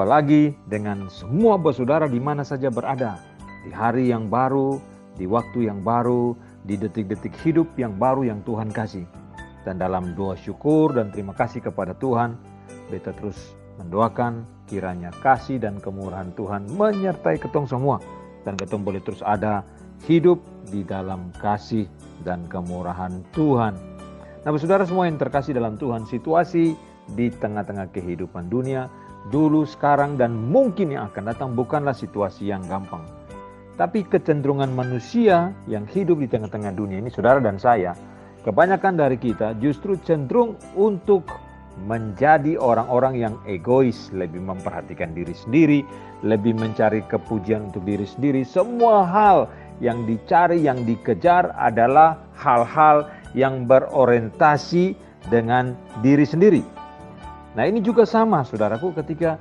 Berjumpa lagi dengan semua bersaudara di mana saja berada. Di hari yang baru, di waktu yang baru, di detik-detik hidup yang baru yang Tuhan kasih. Dan dalam doa syukur dan terima kasih kepada Tuhan, beta terus mendoakan kiranya kasih dan kemurahan Tuhan menyertai ketong semua. Dan ketong boleh terus ada hidup di dalam kasih dan kemurahan Tuhan. Nah, saudara semua yang terkasih dalam Tuhan, situasi di tengah-tengah kehidupan dunia, dulu, sekarang, dan mungkin yang akan datang bukanlah situasi yang gampang. Tapi kecenderungan manusia yang hidup di tengah-tengah dunia ini, saudara dan saya, kebanyakan dari kita justru cenderung untuk menjadi orang-orang yang egois, lebih memperhatikan diri sendiri, lebih mencari kepujian untuk diri sendiri. Semua hal yang dicari, yang dikejar adalah hal-hal yang berorientasi dengan diri sendiri. Nah, ini juga sama, saudaraku, ketika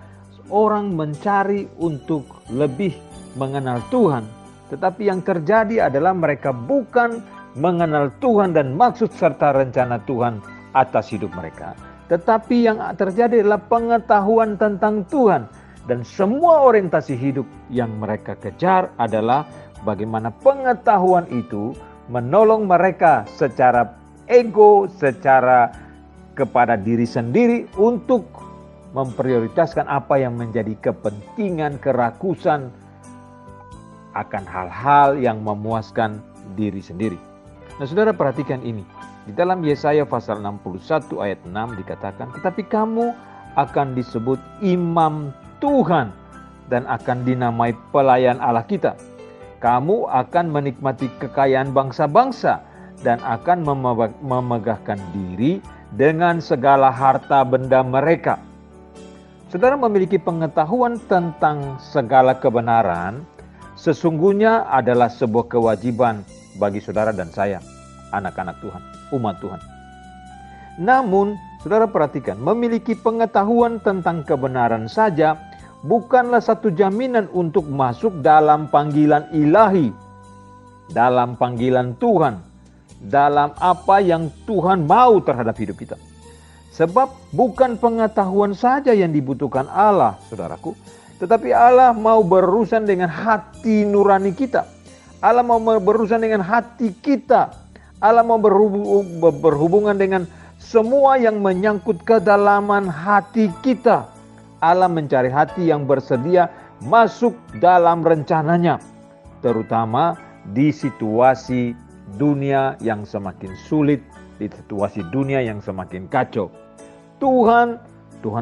orang mencari untuk lebih mengenal Tuhan, tetapi yang terjadi adalah mereka bukan mengenal Tuhan dan maksud serta rencana Tuhan atas hidup mereka, tetapi yang terjadi adalah pengetahuan tentang Tuhan, dan semua orientasi hidup yang mereka kejar adalah bagaimana pengetahuan itu menolong mereka secara ego, secara kepada diri sendiri untuk memprioritaskan apa yang menjadi kepentingan, kerakusan akan hal-hal yang memuaskan diri sendiri. Nah, saudara perhatikan ini. Di dalam Yesaya pasal 61 ayat 6 dikatakan, tetapi kamu akan disebut imam Tuhan dan akan dinamai pelayan Allah kita. Kamu akan menikmati kekayaan bangsa-bangsa dan akan memegahkan diri dengan segala harta benda mereka. Saudara memiliki pengetahuan tentang segala kebenaran, sesungguhnya adalah sebuah kewajiban bagi saudara dan saya, anak-anak Tuhan, umat Tuhan. Namun, saudara perhatikan, memiliki pengetahuan tentang kebenaran saja bukanlah satu jaminan untuk masuk dalam panggilan ilahi, dalam panggilan Tuhan, dalam apa yang Tuhan mau terhadap hidup kita. Sebab bukan pengetahuan saja yang dibutuhkan Allah, saudaraku, tetapi Allah mau berurusan dengan hati nurani kita. Allah mau berurusan dengan hati kita. Allah mau berhubungan dengan semua yang menyangkut kedalaman hati kita. Allah mencari hati yang bersedia masuk dalam rencananya, terutama di situasi dunia yang semakin sulit, di situasi dunia yang semakin kacau. Tuhan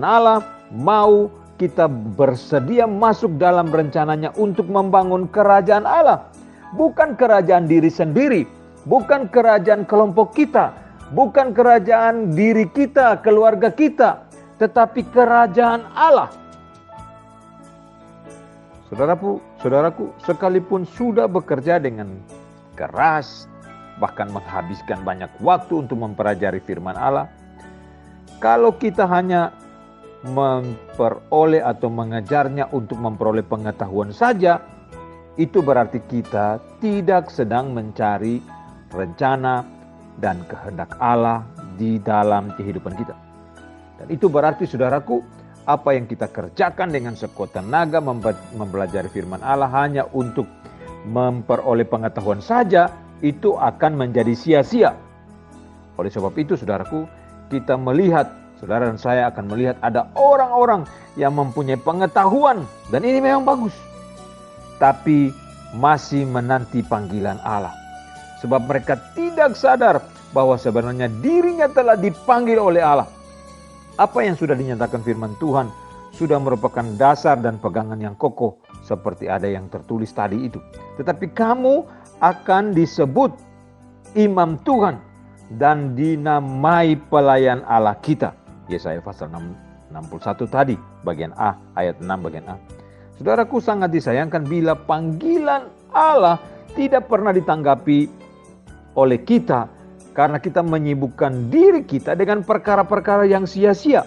Allah mau kita bersedia masuk dalam rencananya untuk membangun kerajaan Allah. Bukan kerajaan diri sendiri, bukan kerajaan kelompok kita, bukan kerajaan diri kita, keluarga kita, tetapi kerajaan Allah. Saudaraku, sekalipun sudah bekerja dengan keras, bahkan menghabiskan banyak waktu untuk mempelajari firman Allah, kalau kita hanya memperoleh atau mengejarnya untuk memperoleh pengetahuan saja, itu berarti kita tidak sedang mencari rencana dan kehendak Allah di dalam kehidupan kita. Dan itu berarti, saudaraku, apa yang kita kerjakan dengan sekuat tenaga mempelajari firman Allah hanya untuk memperoleh pengetahuan saja, itu akan menjadi sia-sia. Oleh sebab itu, saudaraku, kita melihat, saudara dan saya akan melihat ada orang-orang yang mempunyai pengetahuan, dan ini memang bagus, tapi masih menanti panggilan Allah. Sebab mereka tidak sadar bahwa sebenarnya dirinya telah dipanggil oleh Allah. Apa yang sudah dinyatakan firman Tuhan sudah merupakan dasar dan pegangan yang kokoh, seperti ada yang tertulis tadi itu. Tetapi kamu akan disebut imam Tuhan dan dinamai pelayan Allah kita. Yesaya pasal 61 tadi, bagian A, ayat 6 bagian A. Saudaraku, sangat disayangkan bila panggilan Allah tidak pernah ditanggapi oleh kita karena kita menyibukkan diri kita dengan perkara-perkara yang sia-sia.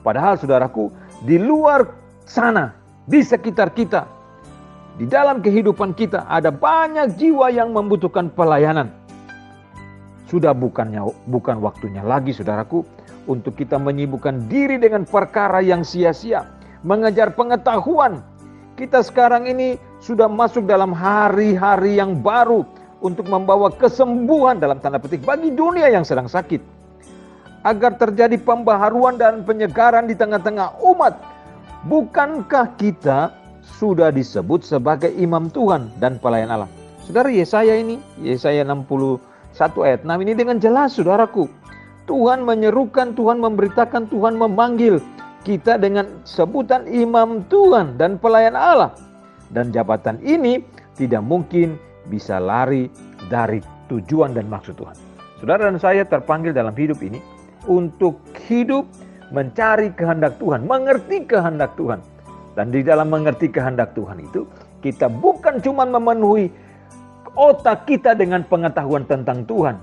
Padahal, saudaraku, di luar sana, di sekitar kita, di dalam kehidupan kita ada banyak jiwa yang membutuhkan pelayanan. Sudah bukan waktunya lagi, saudaraku, untuk kita menyibukkan diri dengan perkara yang sia-sia. mengejar pengetahuan. Kita sekarang ini sudah masuk dalam hari-hari yang baru untuk membawa kesembuhan dalam tanda petik bagi dunia yang sedang sakit. Agar terjadi pembaharuan dan penyegaran di tengah-tengah umat. Bukankah kita sudah disebut sebagai imam Tuhan dan pelayan Allah? Saudara, Yesaya 61 ayat 6 ini dengan jelas, saudaraku. Tuhan menyerukan, Tuhan memberitakan, Tuhan memanggil kita dengan sebutan imam Tuhan dan pelayan Allah. Dan jabatan ini tidak mungkin bisa lari dari tujuan dan maksud Tuhan. Saudara dan saya terpanggil dalam hidup ini untuk hidup mencari kehendak Tuhan, mengerti kehendak Tuhan. Dan di dalam mengerti kehendak Tuhan itu, kita bukan cuma memenuhi otak kita dengan pengetahuan tentang Tuhan,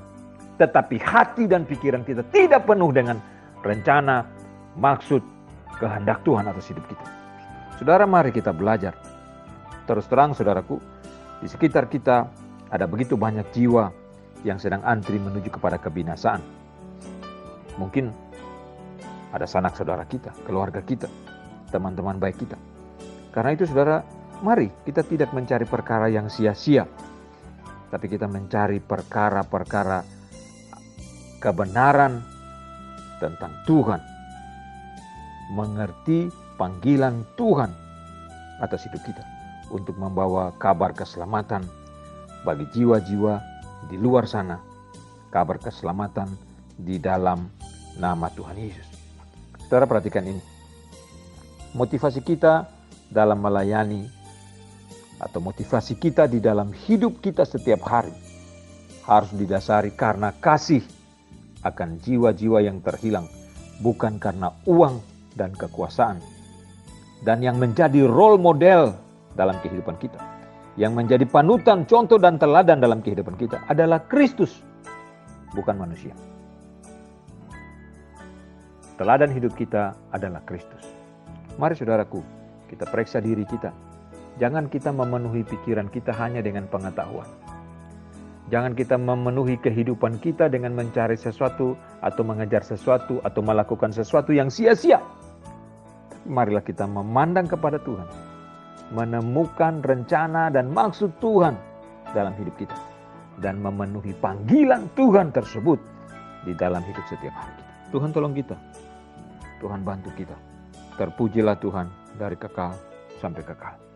tetapi hati dan pikiran kita tidak penuh dengan rencana, maksud, kehendak Tuhan atas hidup kita. Saudara, mari kita belajar. Terus terang, saudaraku, di sekitar kita ada begitu banyak jiwa yang sedang antri menuju kepada kebinasaan. Mungkin ada sanak saudara kita, keluarga kita, teman-teman baik kita. Karena itu, saudara, mari kita tidak mencari perkara yang sia-sia, tapi kita mencari perkara-perkara kebenaran tentang Tuhan. Mengerti panggilan Tuhan atas hidup kita untuk membawa kabar keselamatan bagi jiwa-jiwa di luar sana. Kabar keselamatan di dalam nama Tuhan Yesus. Saudara, perhatikan ini. Motivasi kita dalam melayani atau motivasi kita di dalam hidup kita setiap hari harus didasari karena kasih akan jiwa-jiwa yang terhilang, bukan karena uang dan kekuasaan. Dan yang menjadi role model dalam kehidupan kita, yang menjadi panutan, contoh dan teladan dalam kehidupan kita adalah Kristus, bukan manusia. Teladan hidup kita adalah Kristus. Mari saudaraku, kita periksa diri kita. Jangan kita memenuhi pikiran kita hanya dengan pengetahuan. Jangan kita memenuhi kehidupan kita dengan mencari sesuatu atau mengejar sesuatu atau melakukan sesuatu yang sia-sia. Marilah kita memandang kepada Tuhan, menemukan rencana dan maksud Tuhan dalam hidup kita, dan memenuhi panggilan Tuhan tersebut di dalam hidup setiap hari kita. Tuhan tolong kita, Tuhan bantu kita. Terpujilah Tuhan dari kekal sampai kekal.